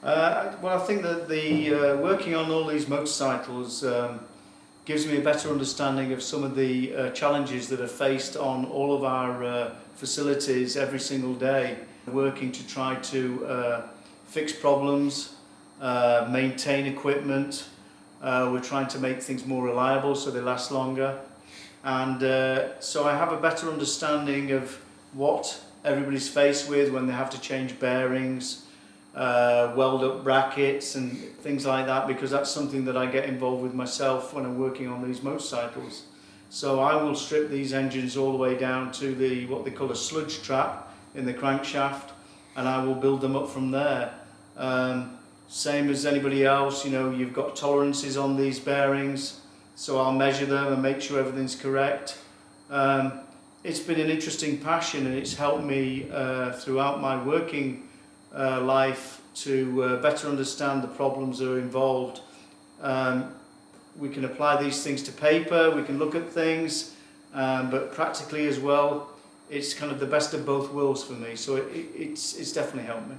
Well, I think that the working on all these motorcycles gives me a better understanding of some of the challenges that are faced on all of our facilities every single day. Working to try to fix problems, maintain equipment. We're trying to make things more reliable so they last longer. And so I have a better understanding of what everybody's faced with when they have to change bearings, weld up brackets and things like that, because that's something that I get involved with myself when I'm working on these motorcycles. So I will strip these engines all the way down to what they call a sludge trap in the crankshaft, and I will build them up from there. Same as anybody else, you know, you've got tolerances on these bearings, so I'll measure them and make sure everything's correct. It's been an interesting passion, and it's helped me throughout my working life to better understand the problems that are involved. We can apply these things to paper, we can look at things, but practically as well, it's kind of the best of both worlds for me, so it's definitely helped me.